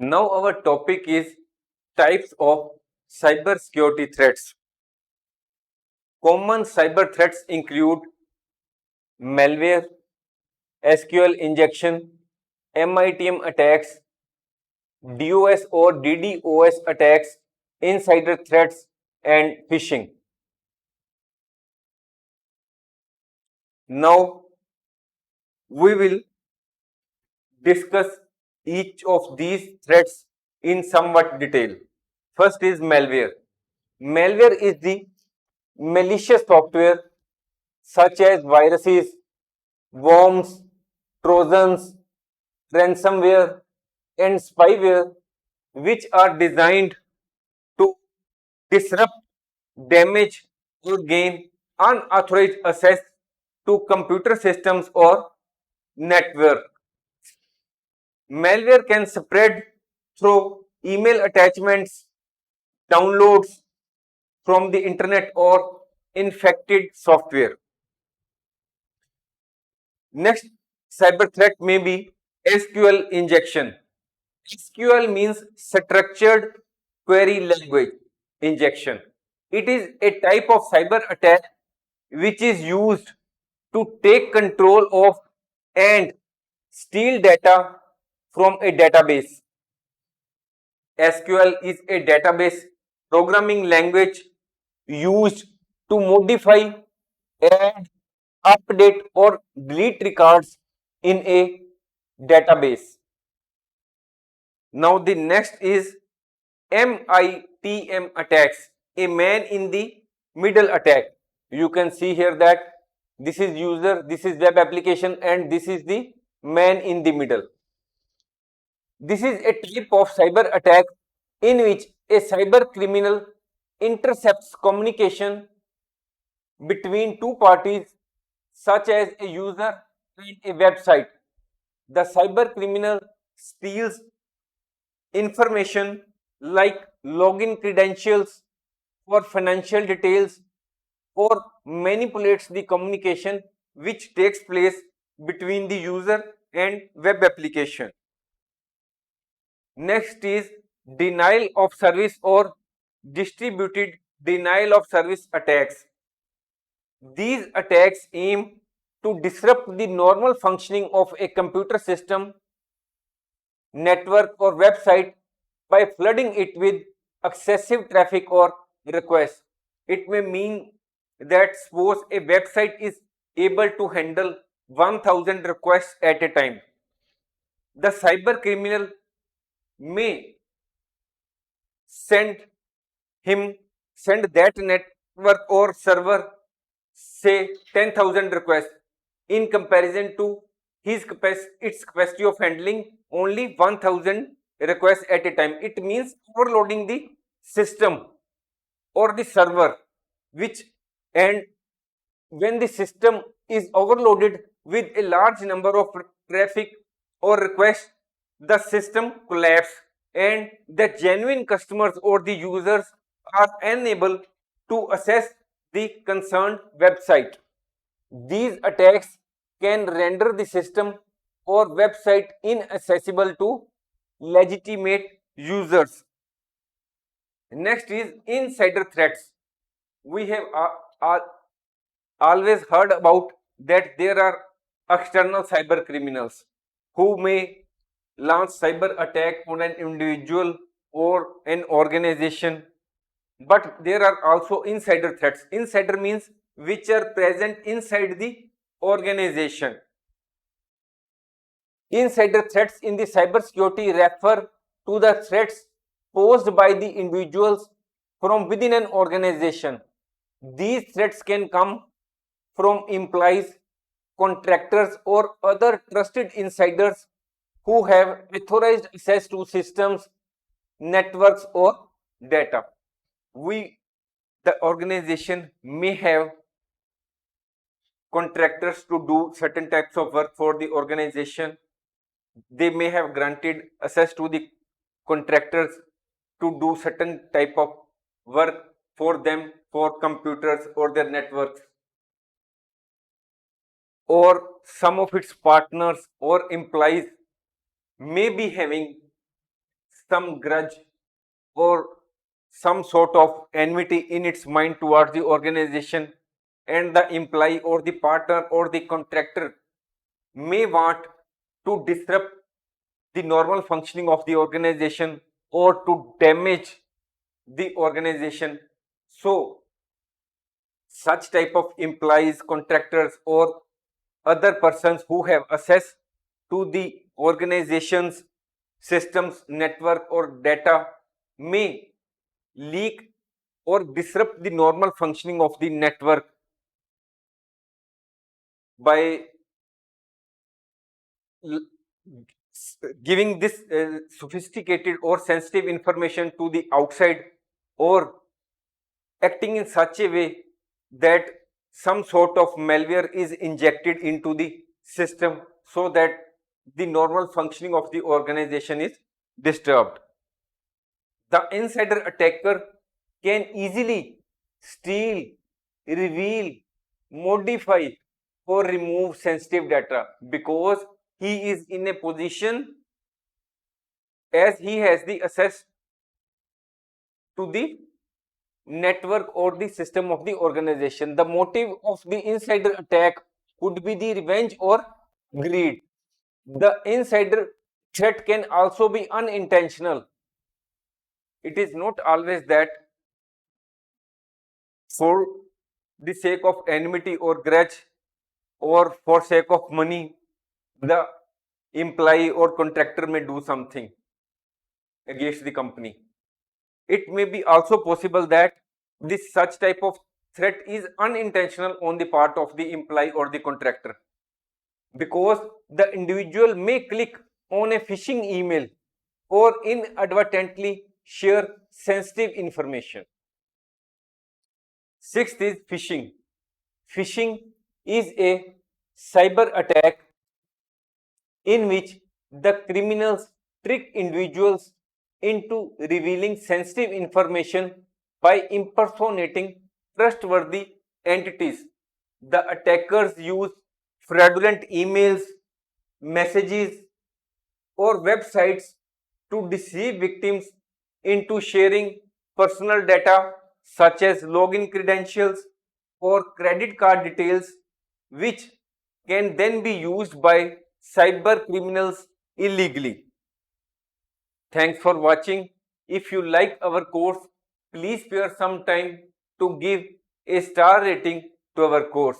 Now our topic is types of cybersecurity threats. Common cyber threats include malware, SQL injection, MITM attacks, DOS or DDoS attacks, insider threats, and phishing. Now we will discuss each of these threats in somewhat detail. First is malware. Malware is the malicious software such as viruses, worms, trojans, ransomware, and spyware, which are designed to disrupt, damage, or gain unauthorized access to computer systems or network. Malware can spread through email attachments, downloads from the internet, or infected software. Next cyber threat may be SQL injection. SQL means structured query language injection. It is a type of cyber attack which is used to take control of and steal data from a database. SQL is a database programming language used to modify, add, update, or delete records in a database. Now, the next is MITM attacks, a man in the middle attack. You can see here that this is user, this is web application, and this is the man in the middle. This is a type of cyber attack in which a cyber criminal intercepts communication between two parties such as a user and a website. The cyber criminal steals information like login credentials or financial details or manipulates the communication which takes place between the user and web application. Next is denial of service or distributed denial of service attacks. These attacks aim to disrupt the normal functioning of a computer system, network, or website by flooding it with excessive traffic or requests. It may mean that suppose a website is able to handle 1000 requests at a time. The cyber criminal may send that network or server say 10,000 requests in comparison to its capacity of handling only 1000 requests at a time. It means overloading the system or the server, which, and when the system is overloaded with a large number of traffic or requests, the system collapses and the genuine customers or the users are unable to access the concerned website. These attacks can render the system or website inaccessible to legitimate users. Next is insider threats. We have always heard about that there are external cyber criminals who may launch cyber attack on an individual or an organization, but there are also insider threats. Insider means which are present inside the organization. Insider threats in the cybersecurity refer to the threats posed by the individuals from within an organization. These threats can come from employees, contractors, or other trusted insiders who have authorized access to systems, networks, or data. The organization may have contractors to do certain types of work for the organization. They may have granted access to the contractors to do certain type of work for them for computers or their networks, or some of its partners or employees may be having some grudge or some sort of enmity in its mind towards the organization, and the employee or the partner or the contractor may want to disrupt the normal functioning of the organization or to damage the organization. So such type of employees, contractors, or other persons who have access to the organization's systems, network, or data may leak or disrupt the normal functioning of the network by giving this sophisticated or sensitive information to the outside, or acting in such a way that some sort of malware is injected into the system so that the normal functioning of the organization is disturbed. The insider attacker can easily steal, reveal, modify, or remove sensitive data because he is in a position, as he has the access to the network or the system of the organization. The motive of the insider attack could be the revenge or greed. The insider threat can also be unintentional. It is not always that for the sake of enmity or grudge or for sake of money, the employee or contractor may do something against the company. It may be also possible that this such type of threat is unintentional on the part of the employee or the contractor, because the individual may click on a phishing email or inadvertently share sensitive information. Sixth is phishing. Phishing is a cyber attack in which the criminals trick individuals into revealing sensitive information by impersonating trustworthy entities. The attackers use fraudulent emails, messages, or websites to deceive victims into sharing personal data such as login credentials or credit card details, which can then be used by cyber criminals illegally. Thanks for watching. If you like our course, please spare some time to give a star rating to our course.